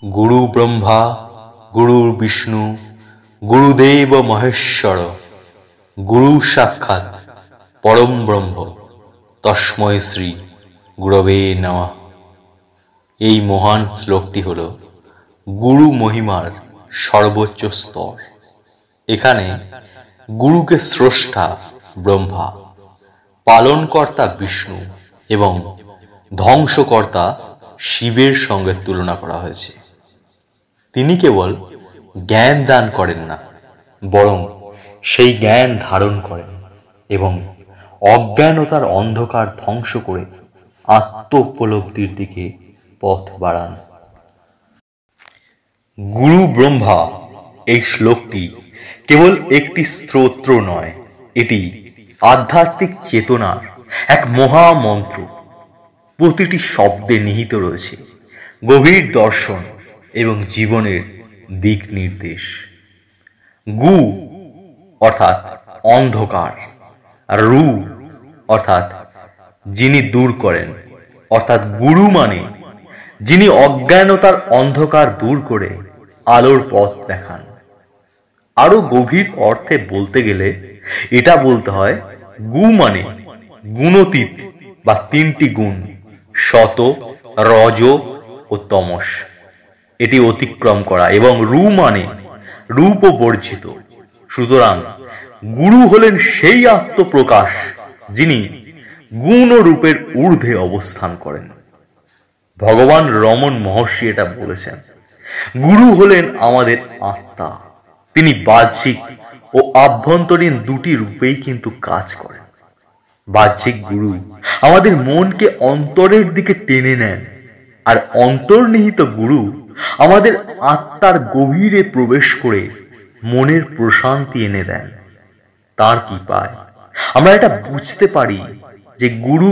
गुरु ब्रह्मा गुरुर्विष्णु गुरुदेव महेश्वर गुरु साक्षात् परम ब्रह्म तस्मै श्री गुरवे नमः। এই মহান শ্লোকটি হলো গুরু মহিমার সর্বোচ্চ স্তর। এখানে গুরুকে স্রষ্টা ব্রহ্মা, পালনকর্তা বিষ্ণু এবং ধ্বংসকর্তা শিবের সঙ্গে তুলনা করা হয়েছে। তিনি কেবল জ্ঞান দান করেন না, বরং সেই জ্ঞান ধারণ করেন এবং অজ্ঞানতার অন্ধকার ধ্বংস করে আত্ম উপলব্ধির দিকে পথ বাড়ান। গুরু ব্রহ্মা এই শ্লোকটি কেবল একটি স্তোত্র নয়, এটি আধ্যাত্মিক চেতনার এক মহামন্ত্র। প্রতিটি শব্দে নিহিত রয়েছে গভীর দর্শন এবং জীবনের দিক নির্দেশ। গু অর্থাৎ অন্ধকার, আর রু অর্থাৎ যিনি দূর করেন, অর্থাৎ গুরু মানে যিনি অজ্ঞানতার অন্ধকার দূর করে আলোর পথ দেখান। আরো গভীর অর্থে বলতে গেলে এটা বলতে হয় গু মানে গুণতীত বা তিনটি গুণ, সত, রজ ও তমস, এটি অতিক্রম করা, এবং রু মানে রূপ বর্জিত। সুতরাং গুরু হলেন সেই আত্মপ্রকাশ যিনি গুণ ও রূপের ঊর্ধ্বে অবস্থান করেন। ভগবান রমন মহর্ষি এটা বলেছেন, গুরু হলেন আমাদের আত্মা। তিনি বাহ্যিক ও আভ্যন্তরীণ দুটি রূপেই কিন্তু কাজ করেন। বাহ্যিক গুরু আমাদের মনকে অন্তরের দিকে টেনে নেন, আর অন্তর্নিহিত গুরু আমাদের আত্মার গভীরে প্রবেশ করে মনের প্রশান্তি এনে দেন। তার কৃপায় আমরা এটা বুঝতে পারি যে গুরু,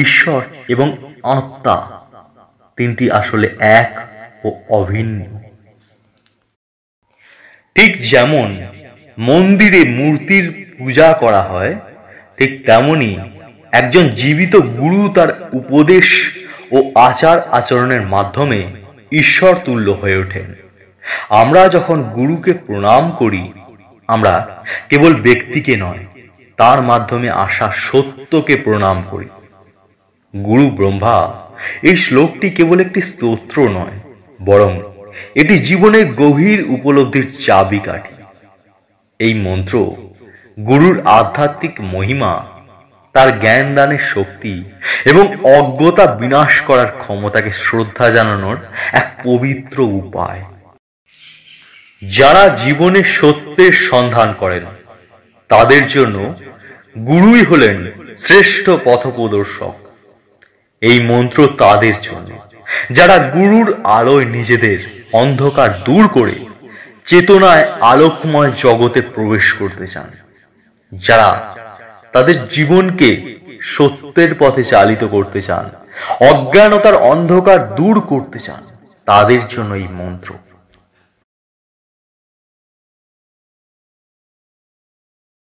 ঈশ্বর এবং আত্মা তিনটি আসলে এক ও অভিন্ন। ঠিক যেমন মন্দিরে মূর্তির পূজা করা হয়, ঠিক তেমনি একজন জীবিত গুরু তার উপদেশ ও আচার আচরণের মাধ্যমে ঈশ্বর তুল্য হয়ে ওঠেন। আমরা যখন গুরুকে প্রণাম করি, আমরা কেবল ব্যক্তিকে নয়, তার মাধ্যমে আসা সত্যকে প্রণাম করি। গুরু ব্রহ্মা এই শ্লোকটি কেবল একটি স্তোত্র নয়, বরং এটি জীবনের গভীর উপলব্ধির চাবিকাঠি। এই মন্ত্র গুরুর আধ্যাত্মিক মহিমা, তার জ্ঞান দানের শক্তি এবং অজ্ঞতা বিনাশ করার ক্ষমতাকে শ্রদ্ধা জানানোর এক পবিত্র উপায়। যারা জীবনে সত্যের সন্ধান করেন, তাদের জন্য গুরুই হলেন শ্রেষ্ঠ পথপ্রদর্শক। এই মন্ত্র তাদের জন্য যারা গুরুর আলোয় নিজেদের অন্ধকার দূর করে চেতনায় আলোকময় জগতে প্রবেশ করতে চান, যারা তাদের জীবনকে সত্যের পথে চালিত করতে চান, অজ্ঞানতার অন্ধকার দূর করতে চান, তাদের জন্য এই মন্ত্র।